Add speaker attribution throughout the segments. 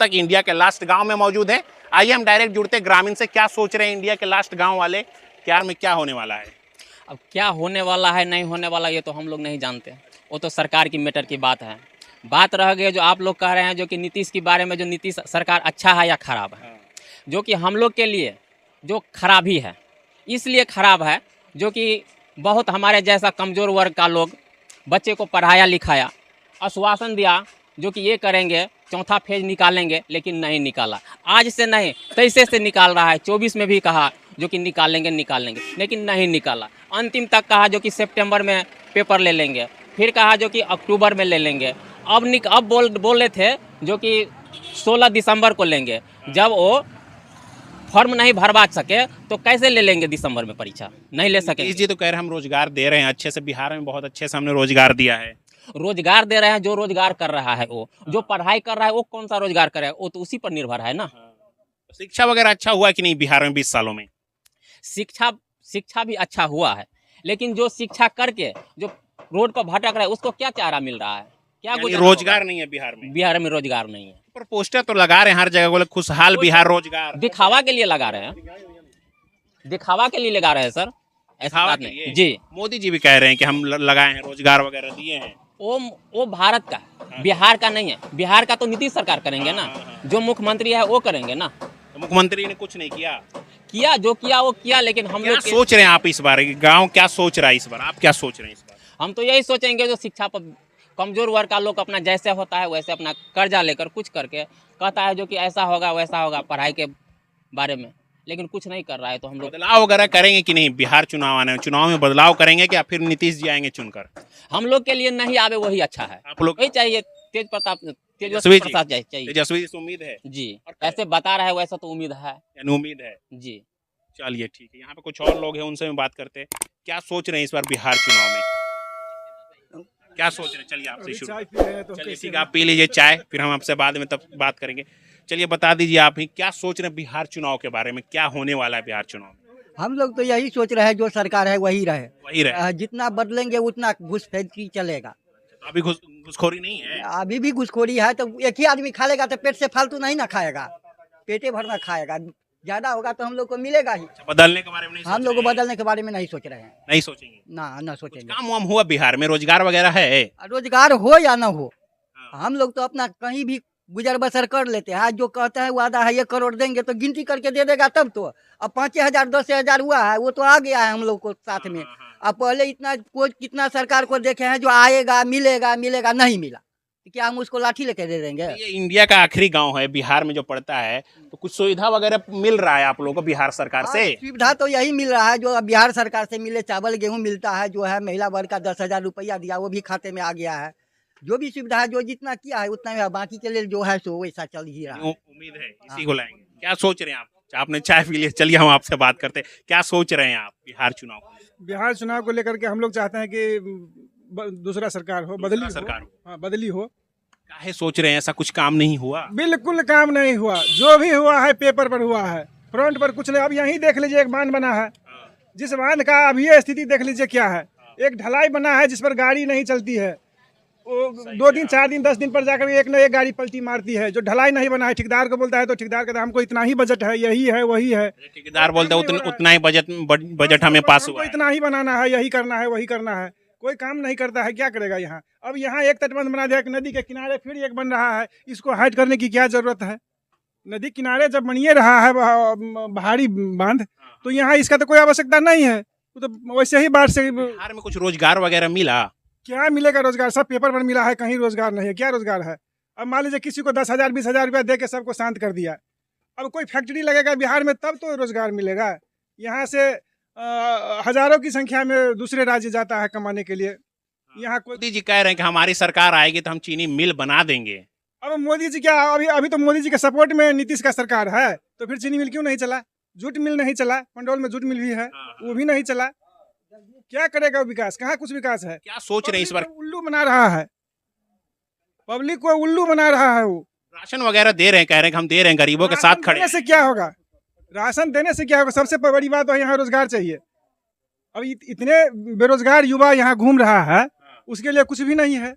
Speaker 1: तक इंडिया के लास्ट गांव में मौजूद है। आइए हम डायरेक्ट जुड़ते ग्रामीण से, क्या सोच रहे हैं इंडिया के लास्ट गांव वाले, क्या में क्या होने वाला है।
Speaker 2: अब क्या होने वाला है नहीं होने वाला ये तो हम लोग नहीं जानते, वो तो सरकार की मैटर की बात है। बात रह गई जो आप लोग कह रहे हैं जो कि नीतीश के बारे में, जो नीतीश सरकार अच्छा है या ख़राब है, जो कि हम लोग के लिए जो खराब ही है, इसलिए ख़राब है जो कि बहुत हमारे जैसा कमज़ोर वर्ग का लोग बच्चे को पढ़ाया लिखाया, आश्वासन दिया जो कि ये करेंगे, चौथा फेज निकालेंगे, लेकिन नहीं निकाला। आज से नहीं 23 से निकाल रहा है, 24 में भी कहा जो कि निकालेंगे, लेकिन नहीं निकाला। अंतिम तक कहा जो कि सितंबर में पेपर ले लेंगे, फिर कहा जो कि अक्टूबर में ले लेंगे। अब बोल रहे थे जो कि 16 दिसंबर को लेंगे। जब वो फॉर्म नहीं भरवा सके तो कैसे ले लेंगे दिसंबर में परीक्षा? नहीं ले सके।
Speaker 1: जी तो कह रहे हैं हम रोजगार दे रहे हैं अच्छे से, बिहार में बहुत अच्छे से हमने रोजगार दिया है।
Speaker 2: रोजगार दे रहे हैं, जो रोजगार कर रहा है वो, जो पढ़ाई कर रहा है वो कौन सा रोजगार कर रहा है, वो तो उसी पर निर्भर है ना।
Speaker 1: शिक्षा वगैरह अच्छा हुआ कि नहीं बिहार में 20 सालों में?
Speaker 2: शिक्षा भी अच्छा हुआ है, लेकिन जो शिक्षा करके जो रोड पर भटक रहा है उसको क्या चारा मिल रहा है? क्या
Speaker 1: रोजगार नहीं है बिहार में?
Speaker 2: बिहार में रोजगार नहीं है।
Speaker 1: पर पोस्टर तो लगा रहे हैं हर जगह, बोले खुशहाल बिहार रोजगार।
Speaker 2: दिखावा के लिए लगा रहे हैं, दिखावा के लिए लगा रहे हैं सर, ऐसा बात नहीं जी।
Speaker 1: मोदी जी भी कह रहे हैं कि हम लगाए हैं, रोजगार वगैरह दिए हैं।
Speaker 2: वो भारत का, बिहार का नहीं है। बिहार का तो नीतीश सरकार करेंगे ना, जो मुख्यमंत्री है वो करेंगे ना।
Speaker 1: तो मुख्यमंत्री ने कुछ नहीं किया,
Speaker 2: जो किया वो किया, लेकिन हम लोग
Speaker 1: सोच रहे हैं आप इस बार, गांव क्या सोच रहा है इस बार, आप क्या सोच रहे हैं इस बार?
Speaker 2: हम तो यही सोचेंगे जो शिक्षा पर कमजोर वर्ग का लोग अपना जैसे होता है वैसे अपना कर्जा लेकर कुछ करके कहता है जो कि ऐसा होगा वैसा होगा पढ़ाई के बारे में, लेकिन कुछ नहीं कर रहा है। तो हम लोग
Speaker 1: बदलाव वगैरह करेंगे कि नहीं? बिहार चुनाव आने, चुनाव में बदलाव करेंगे क्या, फिर नीतीश जी आएंगे चुनकर?
Speaker 2: हम लोग के लिए नहीं आवे वही अच्छा है।
Speaker 1: आप लोग
Speaker 2: वही चाहिए, तेजस्वी प्रसाद चाहिए।
Speaker 1: तेजस्वी जी से उम्मीद है
Speaker 2: जी, ऐसे बता रहा है वैसा तो उम्मीद है,
Speaker 1: उम्मीद है जी। चलिए ठीक है, यहाँ पे कुछ और लोग हैं, उनसे मैं बात करते हैं। क्या सोच रहे हैं इस बार बिहार चुनाव में, क्या सोच रहे हैं? चलिए आपसे शुरू, चलिए ठीक है, आप पी लीजिए चाय, फिर हम आपसे बाद में तब बात करेंगे। चलिए बता दीजिए आप ही क्या सोच रहे हैं बिहार चुनाव के बारे में, क्या होने वाला है बिहार चुनाव में?
Speaker 3: हम लोग तो यही सोच रहे हैं जो सरकार है वही रहे, जितना बदलेंगे उतना घुसपैठी चलेगा।
Speaker 1: तो अभी घुसखोरी नहीं है?
Speaker 3: अभी भी घुसखोरी है, तो एक ही आदमी खा लेगा तो पेट से फालतू नहीं ना खाएगा, पेटे भरना खाएगा। ज्यादा होगा तो हम लोग को मिलेगा ही।
Speaker 1: बदलने के बारे में नहीं,
Speaker 3: हम लोग को बदलने के बारे में नहीं सोच रहे हैं।
Speaker 1: नहीं सोचेंगे
Speaker 3: ना सोचेंगे।
Speaker 1: काम वाम हुआ बिहार में, रोजगार वगैरह है?
Speaker 3: रोजगार हो या ना हो, हम लोग तो अपना कहीं भी गुजर बसर कर लेते हैं। आज जो कहता है वादा है 1 करोड़ देंगे तो गिनती करके दे देगा तब तो। अब 5,000 10,000 हुआ है, वो तो आ गया है हम लोग को साथ में। अब पहले इतना कोई कितना सरकार को देखे हैं जो आएगा मिलेगा नहीं मिला, तो क्या हम उसको लाठी लेके दे देंगे?
Speaker 1: ये इंडिया का आखिरी गांव है बिहार में जो पड़ता है, तो कुछ सुविधा वगैरह मिल रहा है आप लोगों को बिहार सरकार से?
Speaker 3: सुविधा तो यही मिल रहा है जो बिहार सरकार से मिले, चावल गेहूं मिलता है, जो है महिला वर्ग का 10,000 रुपया दिया वो भी खाते में आ गया है। जो भी सुविधा है जो जितना किया है उतना में, बाकी के लिए जो है सो वैसा चल ही रहा है।
Speaker 1: उम्मीद है इसी को लाएंगे। क्या सोच रहे हैं आप? आपने चाय पी ली, चलिए हम आपसे बात करते हैं। क्या सोच रहे हैं आप बिहार चुनाव को?
Speaker 4: बिहार चुनाव को लेकर के हम लोग चाहते हैं कि दूसरा सरकार हो, बदली हो।
Speaker 1: काहे सोच रहे हैं? ऐसा कुछ काम नहीं हुआ?
Speaker 4: बिल्कुल काम नहीं हुआ, जो भी हुआ है पेपर पर हुआ है, फ्रंट पर कुछ नहीं। अब यहीं देख लीजिए, एक बांध बना है, जिस बांध का अभी ये स्थिति देख लीजिए क्या है। एक ढलाई बना है जिस पर गाड़ी नहीं चलती है, वो 2 दिन 4 दिन 10 दिन पर जाकर एक न एक गाड़ी पलटी मारती है। जो ढलाई नहीं बना है, ठेकेदार को बोलता है तो ठेकेदार कहता है हमको इतना ही बजट है, यही है वही है।
Speaker 1: ठेकेदार बोलता है उतना ही बजट हमें पास हुआ है,
Speaker 4: इतना ही बनाना है, यही करना है वही करना है। कोई काम नहीं करता है, क्या करेगा यहाँ? अब यहाँ एक तटबंध बना दिया, नदी के किनारे फिर एक बन रहा है, इसको हाइड करने की क्या जरूरत है? नदी किनारे जब बनिए रहा है भारी बांध, तो यहाँ इसका तो कोई आवश्यकता नहीं है। तो वैसे ही बाढ़ से
Speaker 1: बिहार में कुछ रोजगार वगैरह मिला?
Speaker 4: क्या मिलेगा रोजगार? सब पेपर पर मिला है, कहीं रोजगार नहीं है। क्या रोजगार है? अब मान लीजिए किसी को 10,000 20,000 रुपया दे के सबको शांत कर दिया। अब कोई फैक्ट्री लगेगा बिहार में तब तो रोजगार मिलेगा। यहाँ से हजारों की संख्या में दूसरे राज्य जाता है कमाने के लिए। यहाँ
Speaker 1: मोदी जी कह रहे हैं कि हमारी सरकार आएगी तो हम चीनी मिल बना देंगे।
Speaker 4: अब मोदी जी क्या, अभी तो मोदी जी के सपोर्ट में नीतीश का सरकार है, तो फिर चीनी मिल क्यों नहीं चला? जूट मिल नहीं चला, पंडौल में जूट मिल भी है, वो भी नहीं चला। क्या करेगा विकास? कहाँ कुछ विकास है?
Speaker 1: क्या सोच रहे हैं इस बार?
Speaker 4: उल्लू बना रहा है, पब्लिक को उल्लू बना रहा है। वो
Speaker 1: राशन वगैरह दे रहे हैं, कह रहे हैं कि हम दे रहे हैं, गरीबों के साथ खड़े।
Speaker 4: से क्या होगा? राशन देने से क्या होगा? सबसे बड़ी बात है यहाँ रोजगार चाहिए। अब इतने बेरोजगार युवा यहाँ घूम रहा है, उसके लिए कुछ भी नहीं है,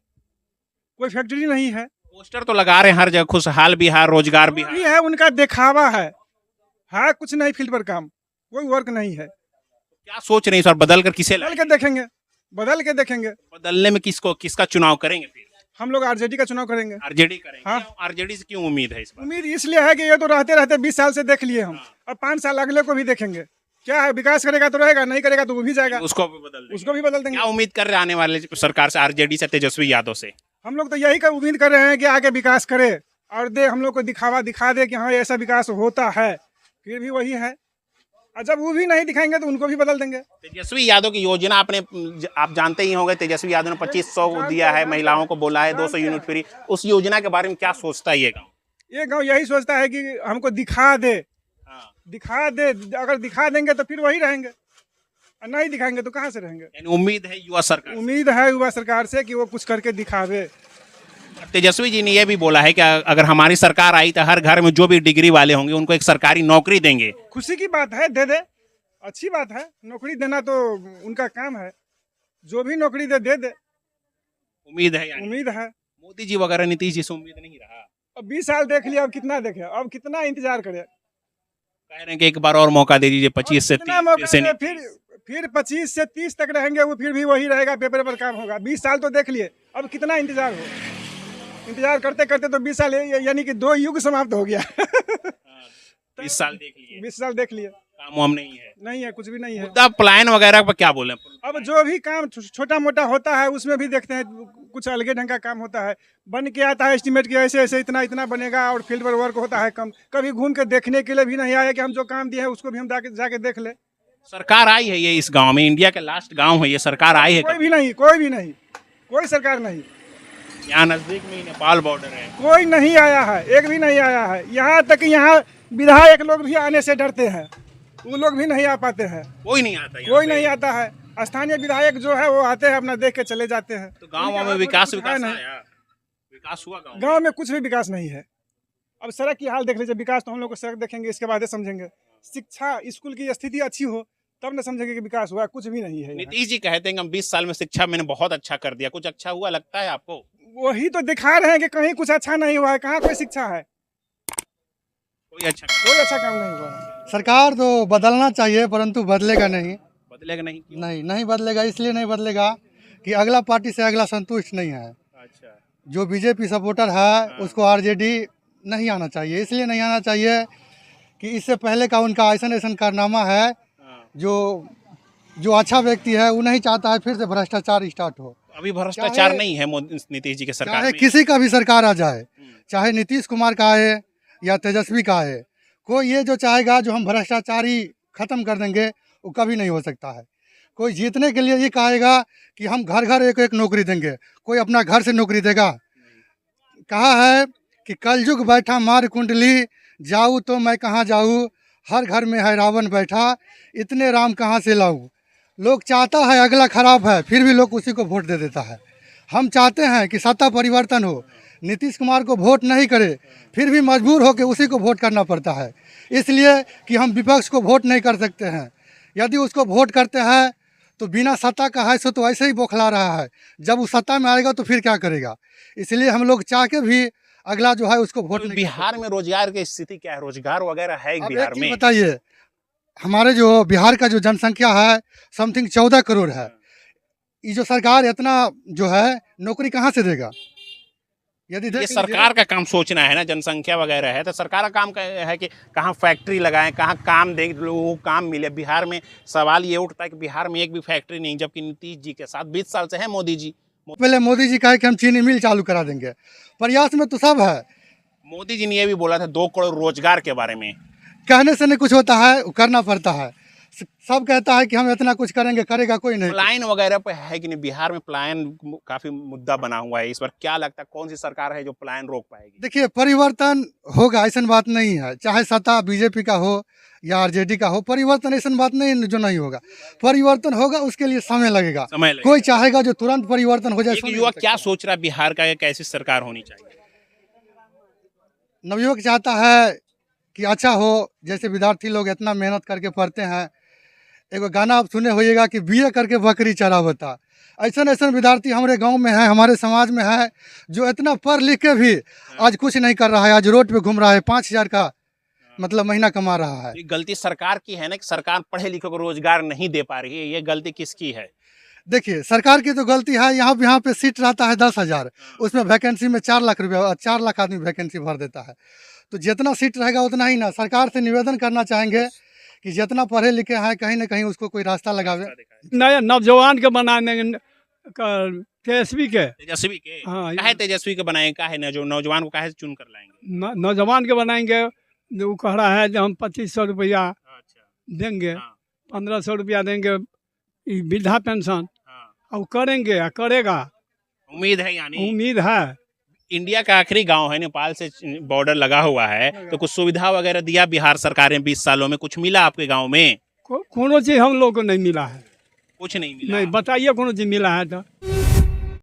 Speaker 4: कोई फैक्ट्री नहीं है।
Speaker 1: पोस्टर तो लगा रहे हैं हर जगह, खुशहाल बिहार, रोजगार
Speaker 4: भी
Speaker 1: बिहार।
Speaker 4: है, उनका दिखावा है कुछ नहीं, फील्ड पर काम कोई वर्क नहीं है।
Speaker 1: क्या सोच रहे हैं इस बार बदल कर किसे
Speaker 4: बदल
Speaker 1: लाएं?
Speaker 4: के देखेंगे, बदल के देखेंगे।
Speaker 1: बदलने में किसका चुनाव करेंगे फिर?
Speaker 4: हम लोग आरजेडी का चुनाव करेंगे।
Speaker 1: आरजेडी करेंगे।
Speaker 4: हाँ।
Speaker 1: आरजेडी से क्यों उम्मीद है इस बार?
Speaker 4: उम्मीद इसलिए है कि ये तो रहते रहते 20 साल से देख लिए हम, अब 5 साल अगले को भी देखेंगे। क्या है, विकास करेगा तो रहेगा, नहीं करेगा तो वो भी जाएगा,
Speaker 1: उसको भी बदल देंगे।
Speaker 4: उसको भी बदल देंगे।
Speaker 1: क्या उम्मीद कर रहे हैं आने वाले सरकार से, आरजेडी से, तेजस्वी यादव से?
Speaker 4: हम लोग तो यही का उम्मीद कर रहे हैं कि आगे विकास करे और दे, हम लोग को दिखा दे कि हाँ ऐसा विकास होता है। फिर भी वही है, और जब वो भी नहीं दिखाएंगे तो उनको भी बदल देंगे।
Speaker 1: तेजस्वी यादव की योजना आप जानते ही होंगे, तेजस्वी यादव ने 2500 दिया है, महिलाओं को बोला है 200 यूनिट फ्री। उस योजना के बारे में क्या सोचता है ये गाँव?
Speaker 4: ये गांव यही सोचता है कि हमको दिखा दे, दिखा दे। अगर दिखा देंगे तो फिर वही रहेंगे, और नहीं दिखाएंगे तो कहाँ से रहेंगे।
Speaker 1: यानी उम्मीद है युवा सरकार।
Speaker 4: उम्मीद है युवा सरकार से कि वो कुछ करके दिखावे।
Speaker 1: तेजस्वी जी ने यह भी बोला है कि अगर हमारी सरकार आई तो हर घर में जो भी डिग्री वाले होंगे उनको एक सरकारी नौकरी देंगे।
Speaker 4: खुशी की बात है, दे दे, अच्छी बात है। नौकरी देना तो उनका काम है, जो भी नौकरी दे दे।
Speaker 1: उम्मीद है, यानी
Speaker 4: उम्मीद है।
Speaker 1: मोदी जी वगैरह नीतीश जी से उम्मीद नहीं रहा।
Speaker 4: अब 20 साल देख लिया, अब कितना देखे, अब कितना इंतजार करे।
Speaker 1: कह रहे हैं कि एक बार और मौका दे दीजिए, 25 से 30
Speaker 4: फिर 25 से 30 तक रहेंगे, वो फिर भी वही रहेगा, पेपर पर काम होगा। 20 साल तो देख लिए, अब कितना इंतजार हो। इंतजार करते करते तो 20 साल यानी कि 2 युग समाप्त हो गया।
Speaker 1: 20 साल देख लिए,
Speaker 4: 20 साल देख लिए,
Speaker 1: काम वाम नहीं है,
Speaker 4: कुछ भी नहीं है।
Speaker 1: मुद्दा प्लान वगैरह पर क्या बोले?
Speaker 4: अब जो भी काम छोटा मोटा होता है उसमें भी देखते हैं, कुछ अलगे ढंग का काम होता है, बन के आता है एस्टीमेट की ऐसे ऐसे इतना इतना बनेगा, और फील्ड पर वर्क होता है कम। कभी घूम के देखने के लिए भी नहीं आया कि हम जो काम दिए हैं उसको भी हम जाके देख ले।
Speaker 1: सरकार आई है ये इस गांव में, इंडिया का लास्ट गांव है ये, सरकार आई है?
Speaker 4: कोई भी नहीं, कोई सरकार नहीं।
Speaker 1: यहाँ नजदीक में ही नेपाल बॉर्डर है।
Speaker 4: कोई नहीं आया है, एक भी नहीं आया है। यहाँ तक यहाँ विधायक लोग भी आने से डरते हैं, वो लोग भी नहीं आ पाते हैं।
Speaker 1: कोई नहीं आता यहाँ
Speaker 4: कोई
Speaker 1: पे?
Speaker 4: नहीं आता है। स्थानीय विधायक जो है वो आते हैं, अपना देख के चले जाते हैं।
Speaker 1: तो गाँव में विकास
Speaker 4: नहीं,
Speaker 1: आया? विकास हुआ
Speaker 4: गाँव में कुछ भी विकास नहीं है। अब सड़क की हाल देख लीजिए, विकास तो हम लोग को सड़क देखेंगे इसके बाद समझेंगे। शिक्षा, स्कूल की स्थिति अच्छी हो तब न समझेंगे कि विकास हुआ, कुछ भी नहीं है।
Speaker 1: नीतीश जी कहते हैं कि हम 20 साल में शिक्षा मैंने बहुत अच्छा कर दिया, कुछ अच्छा हुआ लगता है आपको?
Speaker 4: वही तो दिखा रहे हैं कि कहीं कुछ अच्छा नहीं हुआ है, कहाँ कोई शिक्षा है,
Speaker 1: कोई अच्छा
Speaker 4: काम नहीं हुआ है।
Speaker 5: सरकार तो बदलना चाहिए, परंतु बदलेगा नहीं।
Speaker 1: बदलेगा नहीं? क्यों?
Speaker 5: नहीं बदलेगा, इसलिए नहीं बदलेगा कि अगला पार्टी से अगला संतुष्ट नहीं है।
Speaker 1: अच्छा,
Speaker 5: जो बीजेपी सपोर्टर है उसको आरजेडी नहीं आना चाहिए। इसलिए नहीं आना चाहिए कि इससे पहले का उनका ऐसा कारनामा है, जो अच्छा व्यक्ति है वो नहीं चाहता है फिर से भ्रष्टाचार स्टार्ट हो।
Speaker 1: अभी भ्रष्टाचार नहीं है नीतीश जी के सरकार
Speaker 5: चाहे
Speaker 1: में।
Speaker 5: किसी का भी सरकार आ जाए, चाहे नीतीश कुमार का आए या तेजस्वी का आए, कोई ये जो चाहेगा जो हम भ्रष्टाचारी खत्म कर देंगे, वो कभी नहीं हो सकता है। कोई जीतने के लिए ये कहेगा कि हम घर घर एक एक नौकरी देंगे, कोई अपना घर से नौकरी देगा? कहा है कि कलयुग बैठा मार कुंडली, जाऊँ तो मैं कहाँ जाऊँ, हर घर में है रावण बैठा, इतने राम कहाँ से लाऊं। लोग चाहता है अगला खराब है, फिर भी लोग उसी को वोट दे देता है। हम चाहते हैं कि सत्ता परिवर्तन हो, नीतीश कुमार को वोट नहीं करे, फिर भी मजबूर होकर उसी को वोट करना पड़ता है, इसलिए कि हम विपक्ष को वोट नहीं कर सकते हैं। यदि उसको वोट करते हैं तो बिना सत्ता का है सो तो ऐसे ही बौखला रहा है, जब वो सत्ता में आएगा तो फिर क्या करेगा। इसलिए हम लोग चाह के भी अगला जो है उसको वोट नहीं।
Speaker 1: बिहार में रोजगार की स्थिति क्या है? रोजगार वगैरह है बिहार में?
Speaker 5: बताइए, हमारे जो बिहार का जो जनसंख्या है समथिंग 14 करोड़ है। ये जो सरकार इतना जो है नौकरी कहाँ से देगा? यदि
Speaker 1: ये सरकार का काम सोचना है ना, जनसंख्या वगैरह है तो सरकार का काम है कि कहाँ फैक्ट्री लगाएं, कहाँ काम दें, लोगों को काम मिले। बिहार में सवाल ये उठता है कि बिहार में एक भी फैक्ट्री नहीं, जबकि नीतीश जी के साथ 20 साल से है मोदी जी।
Speaker 5: पहले मोदी जी कहे कि हम चीनी मिल चालू करा देंगे, प्रयास में तो सब है।
Speaker 1: मोदी जी ने ये भी बोला था 2 करोड़ रोजगार के बारे में।
Speaker 5: कहने से नहीं कुछ होता है, करना पड़ता है। सब कहता है कि हम इतना कुछ करेंगे, करेगा कोई नहीं।
Speaker 1: पलायन वगैरह पे है कि नहीं? बिहार में पलायन काफी मुद्दा बना हुआ है इस बार। क्या लगता है कौन सी सरकार है जो पलायन रोक पाएगी?
Speaker 5: देखिए, परिवर्तन होगा, ऐसा बात नहीं है। चाहे सत्ता बीजेपी का हो या आरजेडी का हो, परिवर्तन ऐसा बात नहीं जो नहीं होगा। परिवर्तन होगा, उसके लिए समय लगेगा। कोई चाहेगा जो तुरंत परिवर्तन हो जाए।
Speaker 1: युवा क्या सोच रहा है बिहार का, एक ऐसी सरकार होनी चाहिए?
Speaker 5: नवयुवक चाहता है कि अच्छा हो, जैसे विद्यार्थी लोग इतना मेहनत करके पढ़ते हैं, एगो गाना आप सुने होइएगा कि बीए करके बकरी चरावता। ऐसा ऐसा विद्यार्थी हमारे गांव में है, हमारे समाज में है, जो इतना पढ़ लिख के भी आज कुछ नहीं कर रहा है, आज रोड पे घूम रहा है, 5,000 का मतलब महीना कमा रहा है।
Speaker 1: ये गलती सरकार की है ना कि सरकार पढ़े लिखे को रोजगार नहीं दे पा रही है, ये गलती किसकी है?
Speaker 5: देखिए सरकार की तो गलती है, यहाँ पे सीट रहता है 10,000, उसमें वैकेंसी में 4 लाख रुपया, 4 लाख आदमी वैकेंसी भर देता है। तो जितना सीट रहेगा उतना ही ना। सरकार से निवेदन करना चाहेंगे कि जितना पढ़े लिखे हैं कहीं ना कहीं उसको कोई रास्ता लगावे।
Speaker 6: नए नौजवान के बनाने तेजस्वी के
Speaker 1: तेजस्वी के
Speaker 6: हाँ,
Speaker 1: काहे तेजस्वी के बनाए, काहे नौजवान को काहे चुन कर लाएंगे?
Speaker 6: नौजवान के बनाएंगे। वो कह रहा है कि हम 2500 रुपया देंगे,
Speaker 1: हाँ।
Speaker 6: 1500 रुपया देंगे ई वृद्धा पेंशन,
Speaker 1: हाँ।
Speaker 6: और करेंगे या करेगा,
Speaker 1: उम्मीद है यानी।
Speaker 6: उम्मीद है।
Speaker 1: इंडिया का आखिरी गांव है, नेपाल से बॉर्डर लगा हुआ है, तो कुछ सुविधा वगैरह दिया बिहार सरकार ने 20 सालों में? कुछ मिला आपके गांव में?
Speaker 6: कोनो चीज हम लोग को नहीं मिला है।
Speaker 1: कुछ नहीं मिला।
Speaker 6: नहीं बताइए कोनो चीज मिला है तो।